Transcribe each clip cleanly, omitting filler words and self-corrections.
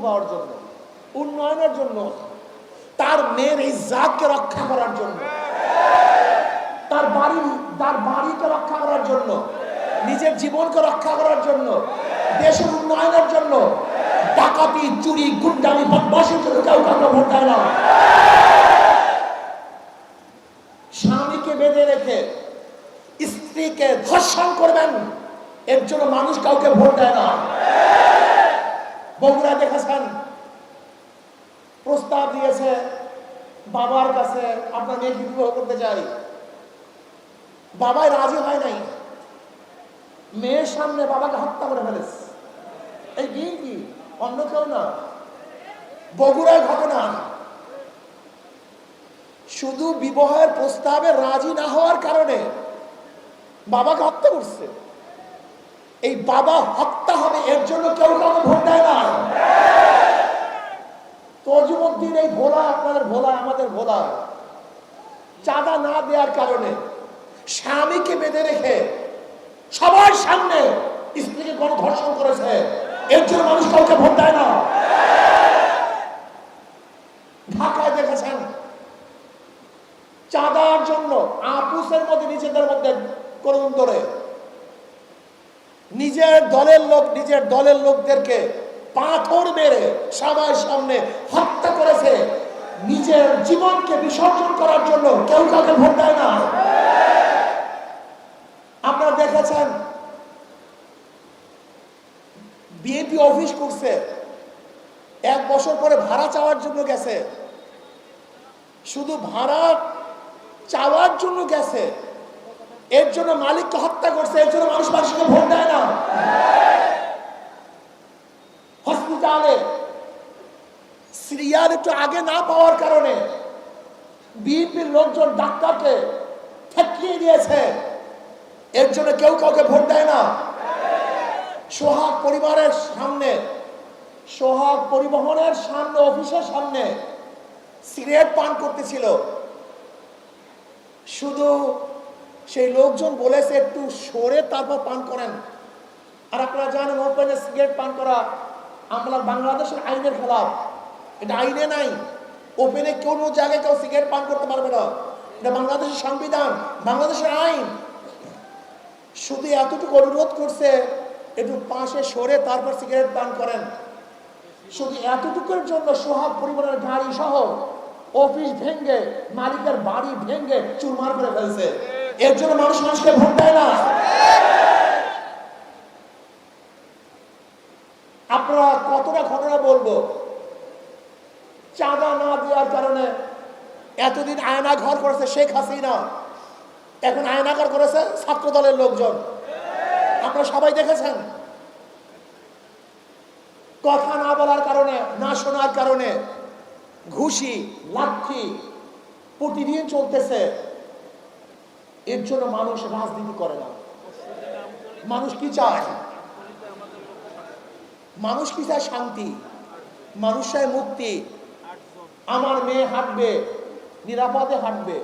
পাওয়ার জন্য, উন্নয়নের জন্য, তার মেয়ের ইজ্জতকে রক্ষা করার জন্য, তার বাড়িকে রক্ষা করার জন্য, নিজের জীবনকে রক্ষা করার জন্য, দেশের উন্নয়নের জন্য, ডাকাতি, চুরি, গুন্ডামি, বদমাশির জন্য কেউ কাউকে ভোট দেয় না। স্বামীকে বেঁধে রেখে স্ত্রীকে ধর্ষণ করবেন, এর জন্য মানুষ কাউকে ভোট দেয় না। বগুড়া দেখেছেন, প্রস্তাব দিয়েছে বাবার কাছে, আপনার মেয়েকে বিবাহ করতে চাই। বাবাই রাজি হয় নাই, মেয়ের সামনে বাবাকে হত্যা করে ফেলেছে। এই কি অন্য কেউ না, বগুড়ার ঘটনা। শুধু বিবাহের প্রস্তাবে রাজি না হওয়ার কারণে বাবাকে হত্যা করছে। এই বাবা হত্যা হবে, এর জন্য কেউ কাউকে ভোট দেয় না। তজুমুদ্দিন এই ভোলা, আপনাদের ভোলা, আমাদের ভোলা, চাঁদা না দেওয়ার কারণে স্বামীকে বেঁধে রেখে সবার সামনে স্ত্রীকে গণধর্ষণ করেছে, এর জন্য মানুষ কাউকে ভোট দেয় না। ঢাকায় দেখেছেন, চাঁদার জন্য আপুসের মধ্যে নিজেদের মধ্যে করুন ধরে নিজের দলের লোকদেরকে পাথর মেরে সবার সামনে হত্যা করেছে। নিজের জীবনকে বিসর্জন করার জন্য কেউ কাউকে ভোট দেয় না। আপনারা দেখেছেন, বিএনপি অফিস করছে, 1 বছর পরে ভাড়া চাওয়ার জন্য গেছে, শুধু ভাড়া চাওয়ার জন্য গেছে, এর জন্য মালিককে হত্যা করছে, এর জন্য মানুষকে ভোট দেয় না। হসপিটালে সিরিয়াল একটু আগে না পাওয়ার কারণে বিএনপির লোকজন ডাক্তারকে ঠেকিয়ে দিয়েছে, এর জন্য কেউ কাউকে ভোট দেয় না। সোহাগ পরিবারের সামনে, সোহাগ পরিবহনের সামনে, অফিসের সামনে সিগারেট পান করতেছিল, শুধু সেই লোকজন বলেছে একটু সরে তারপর পান করেন। আর আপনারা জানেন, ওপেনে সিগারেট পান করা আমাদের বাংলাদেশের আইনের খেলাফ, এটা আইনে নাই। ওপেনে কোনো জায়গায় কেউ সিগারেট পান করতে পারবে না, এটা বাংলাদেশের সংবিধান, বাংলাদেশের আইন। শুধু এতটুকু অনুরোধ করছে, একটু পাশে সরে তারপর সিগারেট পান করেন। শুধু এতটুকুর জন্য সোহাগ পরিবারের গাড়ি সহ অফিস ভেঙ্গে, মালিকের বাড়ি ভেঙ্গে চুরমার করে ফেলছে, এর জন্য মানুষকে ভোট দেয় না। আপনারা কতটা ঘটনা বলবো, চাঁদা না দেওয়ার কারণে এতদিন আয়না ঘর করেছে শেখ হাসিনা, এখন আয়নাঘর করেছে ছাত্র দলের লোকজন। আপনারা সবাই দেখেছেন, কথা না বলার কারণে, না শোনার কারণে ঘুষি, লাঠি প্রতিদিন চলতেছে। এর জন্য মানুষ রাজনীতি করে না। মানুষ কি চায়? মানুষ কি চায়? শান্তি, মানুষ চায় মুক্তি। আমার মেয়ে হাঁটবে, নিরাপদে হাঁটবে,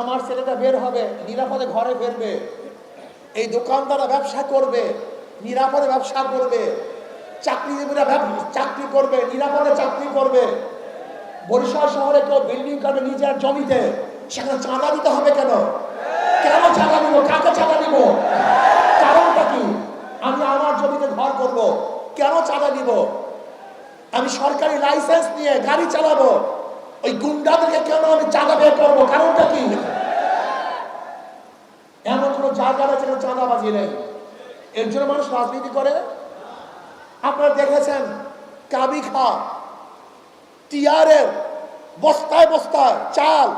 আমার ছেলেটা বের হবে, নিরাপদে ঘরে ফিরবে, এই দোকানদাররা ব্যবসা করবে, নিরাপদে ব্যবসা করবে, চাকরিজীবীরা চাকরি করবে, নিরাপদে চাকরি করবে। বরিশাল শহরে কেউ বিল্ডিং করবে নিজের জমিতে, সেখানে চাঁদা দিতে হবে কেন? কেন চাঁদা দিব? কাকে চাঁদা দিব? কারণটা কি? আমি আমার জমিতে ঘর করব, কেন চাঁদা দিব? আমি সরকারি লাইসেন্স নিয়ে গাড়ি চালাবো, ওই গুন্ডাদেরকে কেন আমি চাঁদা বের করবো? কারণটা কি? এমন কোন জায়গা আছে যেখানে চাঁদাবাজি নেই, এর জন্য মানুষ রাজনীতি করে। আপনারা দেখেছেন, কাবি খা টিআরের বস্তায় বস্তায় চাল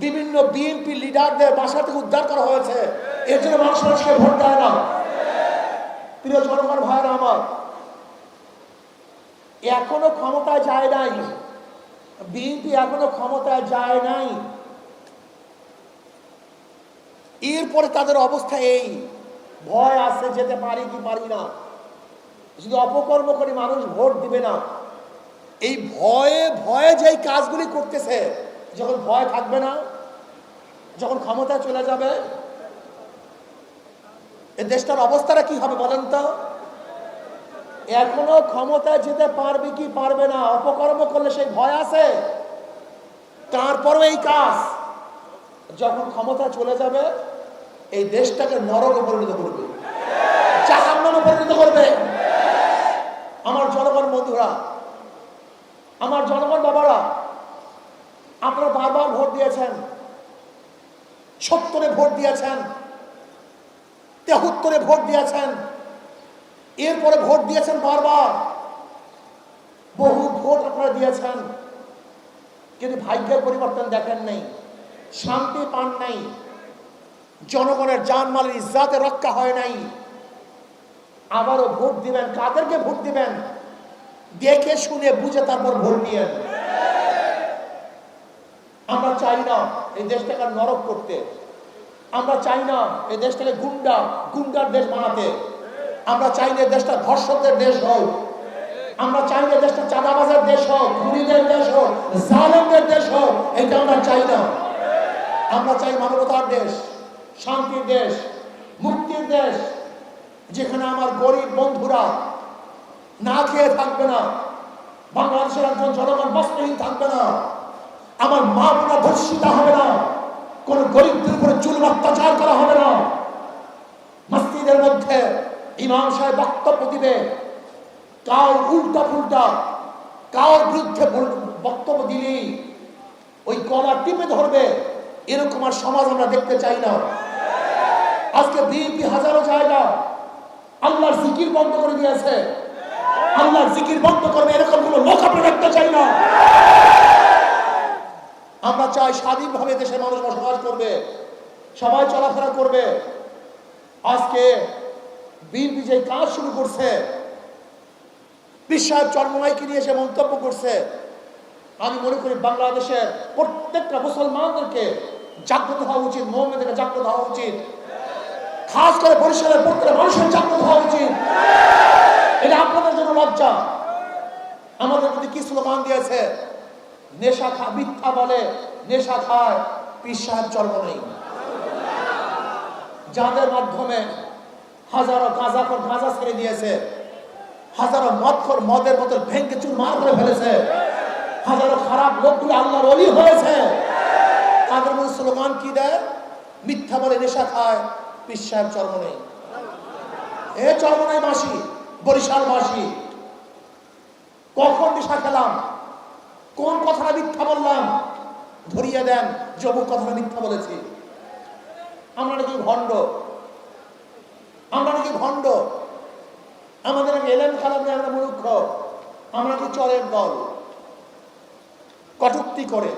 বিভিন্ন বিএনপি লিডারদের বাসা থেকে উদ্ধার করা হয়েছে, এর জন্য মানুষকে ভোট দেয় না। প্রিয় জনগণ ভাইরা আমার, এখনো ক্ষমতায় যায় নাই বিএনপি, এখনো ক্ষমতায় যায় নাই। এরপরে তাদের অবস্থা এই, ভয় আছে, যেতে পারি কি পারি না, যদি অপকর্ম করে মানুষ ভোট দিবে না। এই ভয়ে ভয়ে যে কাজগুলি করতেছে, যখন ভয় থাকবে না, যখন ক্ষমতায় চলে যাবে, এই দেশটার অবস্থাটা কি হবে বলেন তো? এখনো ক্ষমতায় যেতে পারবে কি পারবে না, অপকর্ম করলে সেই ভয় আছে। তারপরে এই কাজ যখন ক্ষমতা চলে যাবে, এই দেশটাকে নরকে পরিণত করবে, জাহান্নামে পরিণত করবে। আমার জনগণ বন্ধুরা, আমার জনগণ বাবারা, আপনারা বারবার ভোট দিয়েছেন, 70-এ ভোট দিয়েছেন, 73-এ ভোট দিয়েছেন, এরপরে ভোট দিয়েছেন বারবার, বহু ভোট আপনারা দিয়েছেন, কিন্তু ভাগ্যের পরিবর্তন দেখেন নাই, শান্তি পান নাই, জনগণের জানমালের ইজ্জতে রক্ষা হয় নাই। আবারও ভোট দিবেন, কাদেরকে ভোট দিবেন দেখে শুনে বুঝে তারপর ভোট দিয়েন। আমরা চাই না এই দেশটাকে নরক করতে, আমরা চাই না এই দেশটাকে গুন্ডার দেশ বানাতে, আমরা চাই না দেশটা ধর্ষকদের দেশ হোক, আমরা চাই না দেশটা চাঁদাবাজের দেশ হোক, খুনিদের দেশ হোক, জালেমদের দেশ হোক, এটা আমরা চাই না। আমরা চাই মানবতার দেশ, শান্তির দেশ, মুক্তির দেশ, যেখানে আমার গরিব বন্ধুরা না খেয়ে থাকবে না, বাংলাদেশের একজন জনগণ বস্ত্রহীন থাকবে না, আমার মা বোনা ধর্ষিত হবে না, কোন গরিবদের উপরে জুলুম অত্যাচার করা হবে না। মসজিদের মধ্যে ইমাম সাহেব বক্তব্য দিবে, কার উল্টা পুল্টা কার বিরুদ্ধে বক্তব্য দিলেই ওই গলা টিপে ধরবে, এরকম আর সমাজ আমরা দেখতে চাই না। আজকে বিএনপি হাজারো জায়গা আল্লাহর জিকির বন্ধ করে দিয়েছে, আল্লাহর জিকির বন্ধ করবে এরকম কোন লোক আমরা দেখতে চাই না। আমরা চাই স্বাধীনভাবে দেশের মানুষ বসবাস করবে, সবাই চলাফেরা করবে। আজকে বিএনপি যে কাজ শুরু করছে, পীর সাহেব চরমনাইকে নিয়ে এসে মন্তব্য করছে, আমি মনে করি বাংলাদেশের প্রত্যেকটা মুসলমানদেরকে জাগ্রত হওয়া উচিত, মুমিনদেরকে জাগ্রত হওয়া উচিত, খাস করে বরিশালের প্রত্যেকটা মানুষের জাগ্রত হওয়া উচিত। এটা আপনাদের জন্য লজ্জা। আমাদের প্রতি কি স্লোগান দিয়েছে, নেশা মিথ্যা বলে নেশা খায় পীর সাহেব চরমনাই, যাদের মাধ্যমে হাজারো গাঁজাখোর গাঁজা ছেড়ে দিয়েছে, হাজারো মদখোর মদের বোতল ভেঙে চুরমার করে ফেলেছে, হাজারো খারাপ লোকগুলো আল্লাহর ওলি হয়েছে। তাদের মধ্যে স্লোগান কি দেয়, মিথ্যা বলে নেশা খায় পীর সাহেব চরমনাই। এ চরমনাই বাসী, বরিশাল বাসী, কখন নেশা খেলাম, কোন কথাটা মিথ্যা বললাম, ধরিয়ে দেন যে অমুক কথাটা মিথ্যা বলেছি। আমরা নাকি ভণ্ড, আমরা নাকি ভণ্ড, আমাদের নাকি এলেন খালাম নেই, আমরা মূর্খ, আমরা নাকি চরের দল, কটূক্তি করে।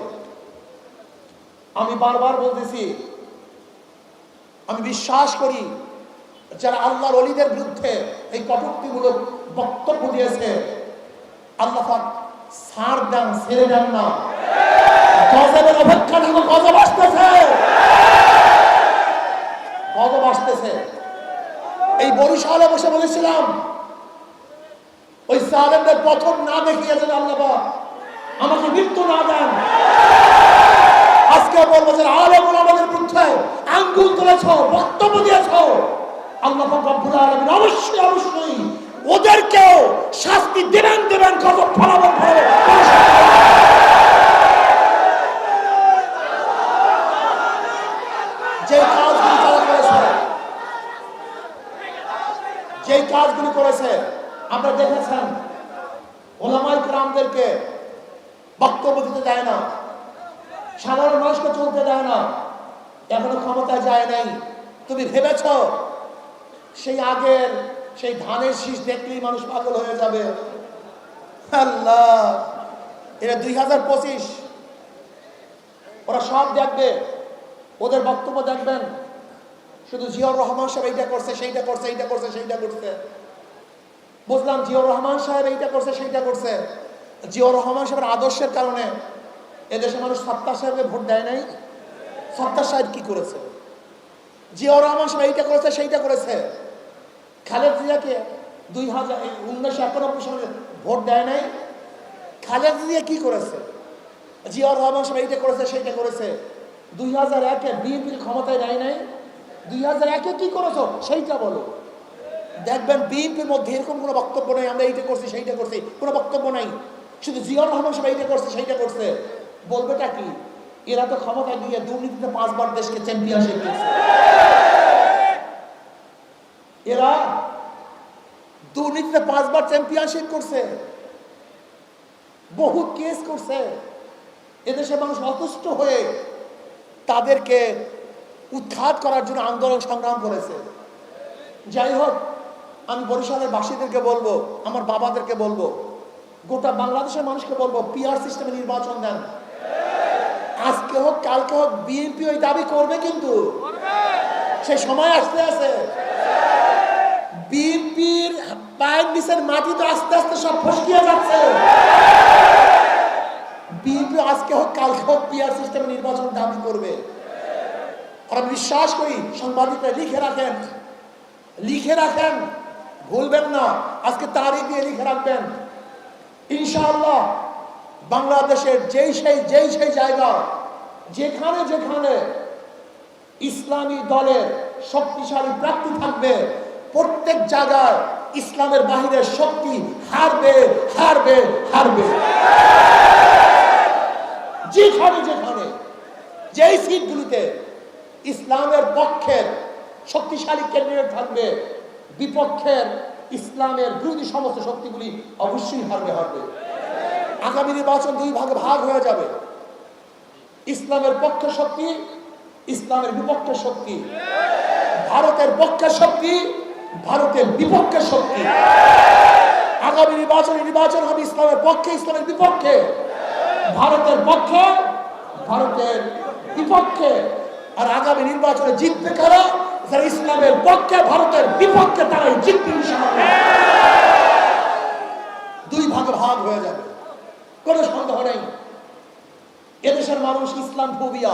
আমি বারবার বলতেছি, আমি বিশ্বাস করি যারা আল্লাহর ওলিদের বিরুদ্ধে এই কটূক্তিমূলক বক্তব্য দিয়েছে, আল্লাহ পাক ছাড় দেন, ছেড়ে দেন না। গজবের অপেক্ষা থাকো, গজব আসতেছে, গজব আসতেছে। এই বরিশালে বসে বলেছিলাম, ওই জালেমদের প্রথম না দেখিয়েছেন আল্লাহ পাক আমাকে মৃত্যু না দেন। আজকে বলবো যে আলেম ওলামাদের বিরুদ্ধে আঙ্গুল তুলেছ, বক্তব্য দিয়েছ, আল্লাহ পাক রব্বুল আলামিন অবশ্যই অবশ্যই ওদেরকেও শাস্তি দেবেন, গজব ফলাবেন। যে কাজগুলি করেছে আপনারা দেখেছেন, ওলামায়ে কেরামদেরকে বক্তব্য দিতে দেয় না, সাধারণ মানুষকে চলতে দেয় না, এখনো ক্ষমতায় যায় নাই। তুমি ভেবেছ সেই আগের সেই ধানের শীষ দেখলেই মানুষ পাগল হয়ে যাবে? আল্লাহ, এটা 2025, ওরা সব দেখবে, ওদের বক্তব্য দেখবেন, শুধু জিয়াউর রহমান সাহেব এইটা করছে, সেইটা করছে, এইটা করছে, সেইটা করছে। বুঝলাম জিয়াউর রহমান সাহেব এইটা করছে, সেইটা করছে। জিয়াউর রহমান সাহেবের আদর্শের কারণে এদেশে মানুষ সত্তার সাহেবকে ভোট দেয় নাই। সত্তার সাহেব কি করেছে? জিয়াউর রহমান সাহেব এইটা করেছে, সেইটা করেছে। খালেদা জিয়াকে 1991 সালে ভোট দেয় নাই। খালেদা জিয়া কি করেছে? জিয়াউর রহমান সাহেব এইটা করেছে, সেইটা করেছে। 2001-এ বিএনপির ক্ষমতায় দেয় নাই। 2001-এ কি করেছো সেইটা বলো। দেখবেন বিএনপির মধ্যে এরকম কোনো বক্তব্য নেই আমরা এইটা করছি সেইটা করছি, কোনো বক্তব্য নাই। শুধু জিয়াউর রহমান সাহেব এইটা করছে সেইটা করছে, বলবেটা কি? এরা তো ক্ষমতা দিয়ে দুর্নীতিতে 5 বার দেশকে চ্যাম্পিয়নশিপ দিচ্ছে। এরা দুর্নীতিতে 5 বার চ্যাম্পিয়নশিপ করছে, বহু কেস করছে। এদেশে মানুষ অতুষ্ট হয়ে তাদেরকে উৎখাত করার জন্য আন্দোলন সংগ্রাম করেছে। যাই হোক, আমি বরিশালের বাসীদেরকে বলবো, আমার বাবাদেরকে বলবো, গোটা বাংলাদেশের মানুষকে বলবো, পিআর সিস্টেমে নির্বাচন দেন। আজকে হোক কালকে হোক বিএনপি ওই দাবি করবে, কিন্তু সে সময় আসতে আছে। বিএনপির পায়ের নিচের মাটি তো আস্তে আস্তে সব ফসকিয়ে যাচ্ছে। বিএনপি আজকে হোক কালকে হোক পিআর সিস্টেমে নির্বাচন দাবি করবে। আর আমি বিশ্বাস করি, সাংবাদিকরা লিখে রাখেন, ভুলবেন না, আজকে তারিখ দিয়ে লিখে রাখবেন। ইনশাআল্লাহ বাংলাদেশের যেই সেই জায়গা যেখানে যেখানে ইসলামী দলের শক্তিশালী প্রার্থী থাকবে, প্রত্যেক জায়গায় ইসলামের বাহিরের শক্তি হারবে হারবে হারবে। যেখানে যেখানে যেই সিটগুলিতে ইসলামের পক্ষের শক্তিশালী ক্যান্ডিডেট থাকবে, বিপক্ষের ইসলামের বিরোধী সমস্ত শক্তিগুলি অবশ্যই হারবে। আগামী নির্বাচন 2 ভাগে ভাগ হয়ে যাবে, ইসলামের পক্ষের শক্তি, ইসলামের বিপক্ষের শক্তি, ভারতের পক্ষের শক্তি, ভারতের বিপক্ষের শক্তি। আগামী নির্বাচন হবে ইসলামের পক্ষে, ইসলামের বিপক্ষে, ভারতের পক্ষে, ভারতের বিপক্ষে। আর আগামী নির্বাচনে জিতবে কারা? যারা ইসলামের পক্ষে, ভারতের বিপক্ষে, তারাই জিতবে ইনশাআল্লাহ। 2 ভাগে ভাগ হয়ে যাবে, কোনো সন্দেহ নেই। এদেশের মানুষ ইসলাম ফোবিয়া,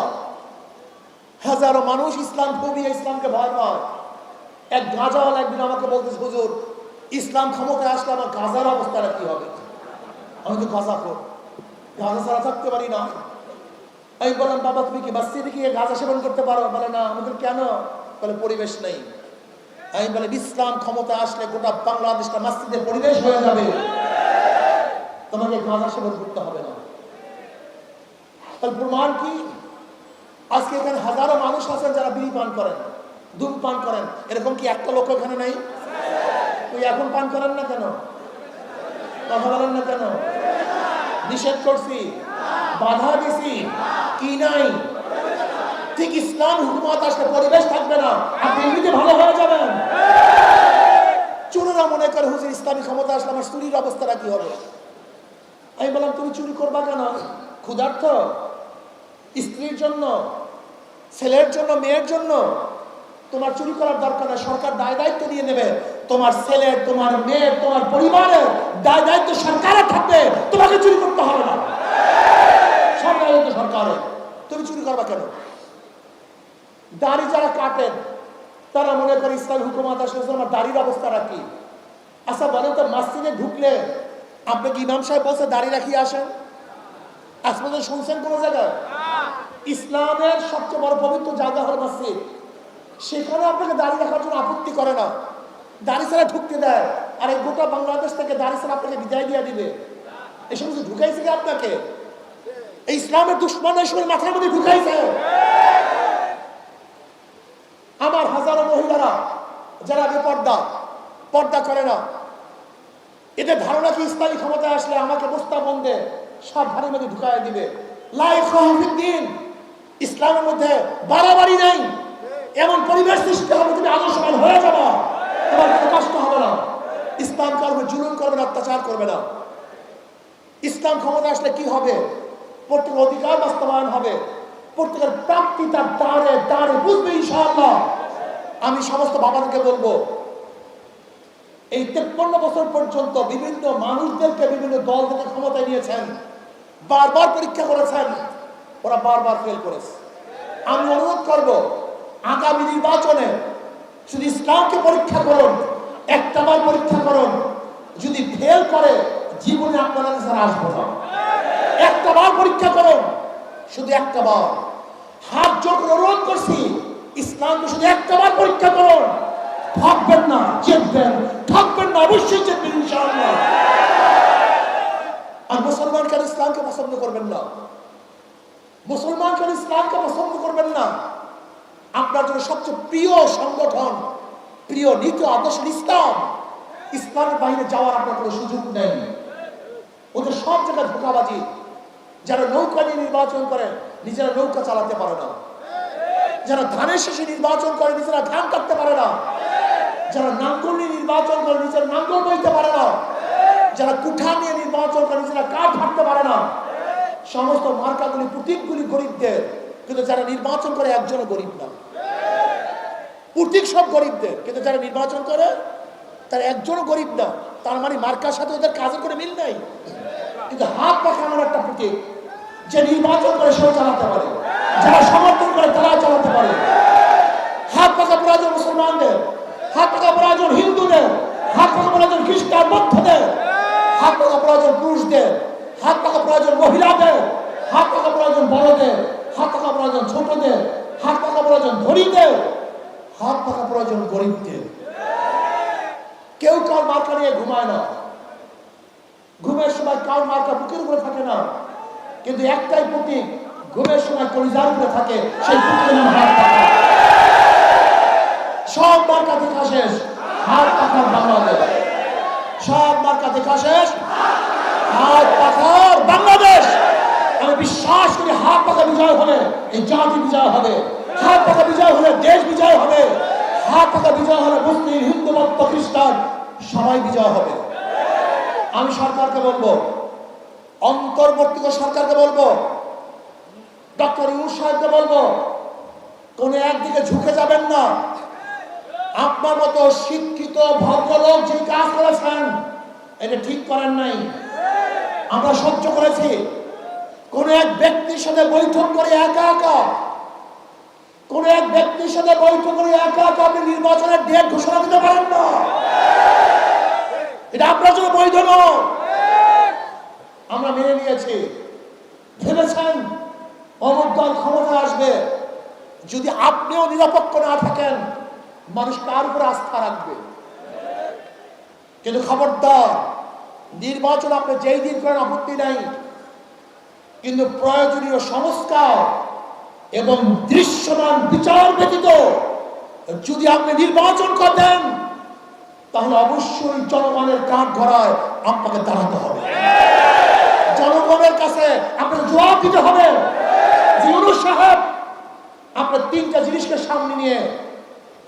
হাজারো মানুষ ইসলাম ফোবিয়া, ইসলামকে ভয় পায়। এক গাঁজাওয়ালা একদিন আমাকে বলতেছে, হুজুর ইসলাম ক্ষমতায় আসলে আমার গাঁজার অবস্থাটা কি হবে? আমি তো গাঁজাখোর, গাঁজা ছাড়া থাকতে পারি না। আমি বললাম, বাবা তুমি কি মসজিদে গিয়ে গাঁজা সেবন করতে পারো? বলে না। আমাদের কেন? বলে পরিবেশ নেই। আমি বলে ইসলাম ক্ষমতা আসলে গোটা বাংলাদেশটা মসজিদের পরিবেশ হয়ে যাবে, তোমাকে গাঁজা সেবন করতে হবে না। তাহলে প্রমাণ কি? আজকে এখানে হাজারো মানুষ আছেন যারা বিড়ি পান করেন, ধূমপান করেন। এরকম কি একটা লোক এখানে নাই? তুই এখন পান করেন না কেন? কথা বলেন না কেন? নিষেধ করছি, বাধা দিছি কি নাই? ঠিক ইসলাম হুকুমত আসলে পরিবেশ থাকবে না, আপনি এমনিতে ভালো হয়ে যাবেন। চোরেরা মনে করে হুজুর ইসলামী ক্ষমতা আসলে আমার চুরির অবস্থাটা কি হবে? আমি বললাম, তুমি চুরি করবা কেন? ক্ষুধার্ত? স্ত্রীর জন্য, ছেলের জন্য, মেয়ের জন্য? তোমার চুরি করার দরকার নেই, সরকার দায় দায়িত্ব দিয়ে নেবে। তোমার ছেলের, তোমার মেয়ের, তোমার পরিবারের দায় দায়িত্ব সরকারের থাকবে, তোমাকে চুরি করতে হবে না। সরকারের, তুমি চুরি করবা কেন? দাড়ি যারা কাটেন তারা মনে করে ইসলাম হুকুমত আসলে আমার দাড়ির অবস্থাটা কি? আচ্ছা বলেন তো, মসজিদে ঢুকলে আপনি কি ইমাম সাহেব বলছে দাড়ি রাখিয়ে আসেন? আজ পর্যন্ত শুনছেন কোন জায়গায়? ইসলামের সবচেয়ে বড় পবিত্র জায়গা হল মসজিদ, সেখানে আপনাকে দাড়ি রাখার জন্য আপত্তি করে না, দাড়ি ছাড়া ঢুকতে দেয়। আর এই গোটা বাংলাদেশ থেকে দাড়ি ছাড়া আপনাকে বিদায় দিয়ে দিবে। এসব কিছু ঢুকাইছে কি আপনাকে? এই ইসলামের দুশ্মন এসবের মাথার মধ্যে ঢুকাইছে। আমার হাজারো মহিলারা যারা পর্দা করে না, এদের ধারণা কি ইসলামী ক্ষমতায় আসলে আমাকে বস্তা বন্ধে সব ঘরের মধ্যে ঢুকাই দিবে। লাইফিদ্দিন, ইসলামের মধ্যে বাড়াবাড়ি নেই, এমন পরিবেশ সৃষ্টি হবে তুমি আদর্শবান হয়ে যাবা, তোমার কোনো কষ্ট হবে না। ইসলাম করবে, জুলুম করবে না, অত্যাচার করবে না। ইসলাম ক্ষমতা আসলে কি হবে? প্রত্যেকের অধিকার বাস্তবায়ন হবে, প্রত্যেকের প্রাপ্তি তার দ্বারে দ্বারে বুঝবে ইনশাআল্লাহ। আমি সমস্ত বাবাদেরকে বলবো, এই 53 বছর পর্যন্ত বিভিন্ন মানুষদেরকে বিভিন্ন দল থেকে ক্ষমতায় নিয়েছেন, বারবার পরীক্ষা করেছেন, ওরা বারবার ফেল করেছে। আমি অনুরোধ করব, আগামী নির্বাচনে শুধু ইসলামকে পরীক্ষা করুন, একটাবার পরীক্ষা করুন। যদি ফেল করে জীবনে আপনারা কাছে আসবো না। একটাবার পরীক্ষা করুন, শুধু একটাবার। হাত জোর অনুরোধ করছি, ইসলামকে শুধু একটাবার পরীক্ষা করুন। ভাববেন না জিতবেন, থাকবেন না অবশ্যই জিতবেন ইনশাআল্লাহ। আর মুসলমান কেন ইসলামকে পছন্দ করবেন না? মুসলমান কেন ইসলামকে পছন্দ করবেন না? আপনার জন্য সবচেয়ে প্রিয় সংগঠন, প্রিয় নীতি আদর্শ ইসলাম। ইসলামের বাইরে যাওয়ার আপনার কোনো সুযোগ নেই। ওদের সব জায়গায় ধোঁকাবাজি। যারা নৌকা নিয়ে নির্বাচন করে নিজেরা নৌকা চালাতে পারে না, যারা ধানের শেষে নির্বাচন করে নিজেরা ধান কাটতে পারে না, যারা নাঙ্গল নিয়ে নির্বাচন করে নিজেরা নাঙ্গল বইতে পারে না, যারা কুঠা নিয়ে নির্বাচন করে নিজেরা কাঠ হাঁটতে পারে না, সমস্ত মার্কাগুলি প্রতীকগুলি গরিবদের, কিন্তু যারা নির্বাচন করে একজনও গরিব না। প্রতীক সব গরিবদের, কিন্তু যারা নির্বাচন করে তার একজনও গরিব না। তার মানে মার্কার সাথে ওদের কাজের করে মিল নাই। কিন্তু হাত পাখা এমন একটা প্রতীক, যে নির্বাচন করে সেও চালাতে পারে, যারা সমর্থন করে তারা চালাতে পারে। হাত পাখা প্রয়োজন মুসলমানদের, হাত পাখা প্রয়োজন হিন্দুদের, হাত পাখা প্রয়োজন খ্রিস্টান বৌদ্ধদের, হাত পাখা প্রয়োজন পুরুষদের, হাত পাখা প্রয়োজন মহিলাদের, হাত পাখা প্রয়োজন বড়দের, হাত পাখা প্রয়োজন ছোটদের, হাত পাখা প্রয়োজন ধনীদের, হাত পাখা প্রয়োজন গরিবদের। কেউ কার মার্কা নিয়ে ঘুমায় না, ঘুমের সময় কার মার্কা বুকের উপরে থাকে না, কিন্তু একটাই প্রতীক ঘুমের সময় কলিজার উপরে থাকে, সেই প্রতীকের নাম হাত পাখা। সব মার্কা দেখা শেষ, হাত পাখার বাংলাদেশ। সব মার্কা দেখা শেষ, হাত পাখার বাংলাদেশ। আমি বিশ্বাস করি হাত পাখা বিজয় হলে এই জাতি বিজয় হবে, হাত পাখা বিজয় হলে দেশ বিজয় হবে, হাত পাখা বিজয় হলে মুসলিম হিন্দু বৌদ্ধ খ্রিস্টান সবাই বিজয় হবে। আমি সরকারকে বলবো, অন্তর্বর্তী সরকারকে বলবো, ডক্টর ইউনূস সাহেবকে বলবো, কোন একদিকে ঝুঁকে যাবেন না। আপনার মতো শিক্ষিত ভদ্রলোক যে কাজ করেছেন এটা ঠিক করেন নাই, আমরা সহ্য করেছি। কোন এক ব্যক্তির সাথে বৈঠক করে একা একা, কোন এক ব্যক্তির সাথে বৈঠক করে একা একা আপনি নির্বাচনের ডেট ঘোষণা দিতে পারেন না। এটা আপনার জন্য বৈধ নয়। আমরা মেনে নিয়েছি। ভেবেছেন অমুক দল ক্ষমতায় আসবে, যদি আপনিও নিরপেক্ষ না থাকেন মানুষ তার উপরে আস্থা রাখবে। কিন্তু খবরদার, নির্বাচন আপনি যেই দিন করেন আপত্তি নাই, কিন্তু প্রয়োজনীয় সংস্কার এবং দৃশ্যমান বিচার ব্যতীত যদি আপনি নির্বাচন করেন তাহলে অবশ্যই জনগণের কাঠ গড়ায় আপনাকে দাঁড়াতে হবে, জনগণের কাছে আপনাকে জবাব দিতে হবে। ইউনূস সাহেব আপনার তিনটা জিনিসকে সামনে নিয়ে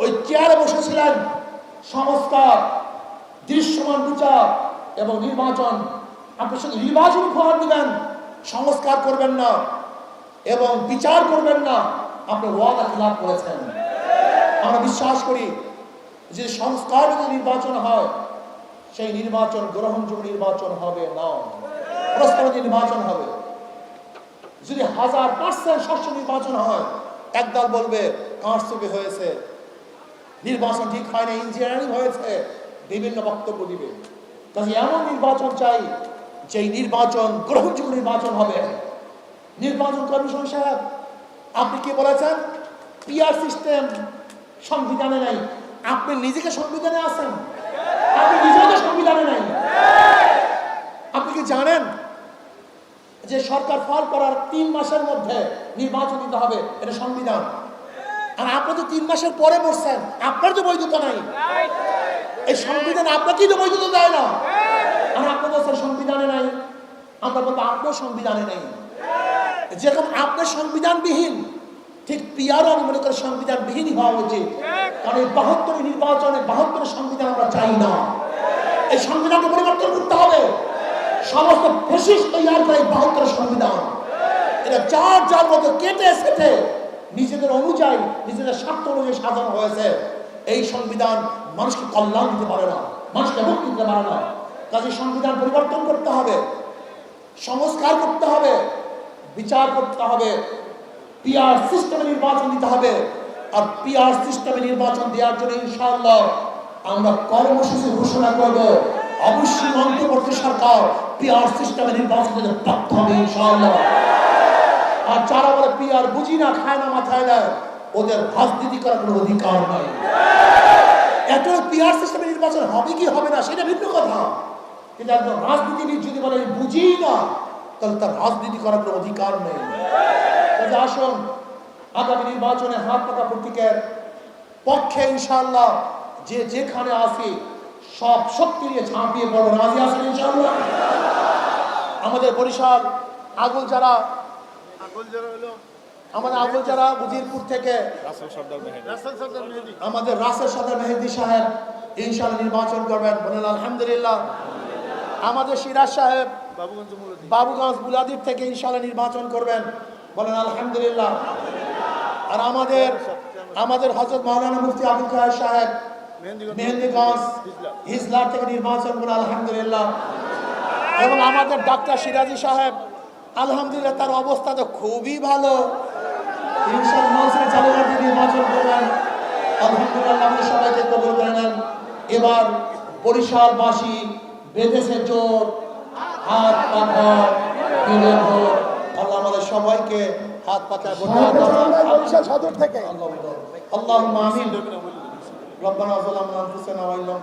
ওই চেয়ারে বসেছিলেন, সংস্কার, দৃশ্যমান বিচার এবং নির্বাচন। আপনি শুধু নির্বাচন উপহার দিবেন, সংস্কার করবেন না এবং বিচার করবেন না, আপনি ওয়াদা খিলাফ করেছেন। আমরা বিশ্বাস করি যে সংস্কার যদি নির্বাচন হয় সেই নির্বাচন গ্রহণযোগ্য নির্বাচন হবে না, প্রস্তাবিত নির্বাচন হবে। যদি 1000% স্বচ্ছ নির্বাচন হয়, একদল বলবে কারচুপি হয়েছে, নির্বাচন ঠিক হয়নি, ইঞ্জিনিয়ারিং হয়েছে, বিভিন্ন বক্তব্য দিবে। তাহলে এমন নির্বাচন চাই যেই নির্বাচন গ্রহণযোগ্য নির্বাচন হবে। নির্বাচন কমিশন সাহেব আপনি কি বলেছেন? পিআর সিস্টেম সংবিধানে নাই। আপনি নিজেকে সংবিধানে আছেন? আপনি নিজেও তো সংবিধানে নাই। আপনি কি জানেন যে সরকার ফল করার 3 মাসের মধ্যে নির্বাচন দিতে হবে? এটা সংবিধান। আর আপনি তো 3 মাসের পরে বসছেন, আপনার তো বৈধতা নাই। এই সংবিধান আপনাকেই তো বৈধতা দেয় না। আর আপনি বলছেন সংবিধানে নাই, আমরা বলবো আপনার সংবিধানে নেই। যেরকম আপনার সংবিধানবিহীন, ঠিক পিয়ারও আমি মনে করি সংবিধানবিহীনই হওয়া উচিত। কারণ এই 72 নির্বাচনে 72 সংবিধান আমরা চাই না। এই সংবিধানকে পরিবর্তন করতে হবে। সমস্ত ফ্যাসিস্ট তৈরি করে 72 সংবিধান, এটা যার যার মতো কেটে সেটে নিজেদের অনুযায়ী, নিজেদের স্বার্থ অনুযায়ী সাজানো হয়েছে। এই সংবিধান মানুষকে কল্যাণ দিতে পারে না, মানুষকে মুক্তি দিতে পারে না। কাজে সংবিধান পরিবর্তন করতে হবে, সংস্কার করতে হবে, বিচার করতে হবে, পিআর সিস্টেমে নির্বাচন দিতে হবে। আর পিআর সিস্টেমে নির্বাচন দেওয়ার জন্য ইনশাআল্লাহ আমরা কর্মসূচি ঘোষণা করব। অবশ্যই অন্তর্বর্তী সরকার পিআর সিস্টেমে নির্বাচন দিতে বাধ্য হবে ইনশাআল্লাহ। আর যারা বলে পিআর বুঝি না, খায় না, মাথায় না, ওদের রাজনীতি করার কোনো অধিকার নাই। একটা পিআর সিস্টেমে নির্বাচন হবে কি হবে না সেটা ভিন্ন কথা, কিন্তু একজন রাজনীতিবিদ যদি বলে আমি বুঝি না, তাহলে তার রাজনীতি করার কোনো অধিকার নেই। তাহলে আসুন আগামী নির্বাচনে হাত পাকা প্রতীকের পক্ষে ইনশাআল্লাহ যে যেখানে আসি সব শক্তি নিয়ে ঝাঁপিয়ে পড়ব। রাজি আছেন ইনশাআল্লাহ? আমাদের বরিশাল আগুলজারা আমাদের আগুলজারা উজিরপুর থেকে আমাদের রাসেল সর্দার মেহেদী সাহেব ইনশাআল্লাহ নির্বাচন করবেন, বলেন আলহামদুলিল্লাহ। আমাদের সিরাজ সাহেব বাবুগঞ্জ বুলাদির থেকে ইনশাআল্লাহ নির্বাচন করবেন, বলেন আলহামদুলিল্লাহ। আর আমাদের হযরত মাওলানা মুফতি আবুল খায়ের সাহেব মেহেন্দিগঞ্জ হিজলার থেকে নির্বাচন করবেন, আলহামদুলিল্লাহ। এবং আমাদের ডাক্তার সিরাজি সাহেব আলহামদুলিল্লাহ তার অবস্থা তো খুবই ভালো, ইনশাআল্লাহ মৌসুমে চালুকার থেকে নির্বাচন করবেন, আলহামদুলিল্লাহ। আমাদের সবাইকে কবুল করে নেন। এবার বরিশালবাসী বেঁধেছে জোর, হাত পাখা দিলে ভোট। আল্লাহ আমাদের সবাইকে হাত পাখা বরিশাল সদর থেকে আল্লাহুম্মা আমিন। রব্বানা যালামনা আনফুসানা ওয়া ইল্লাম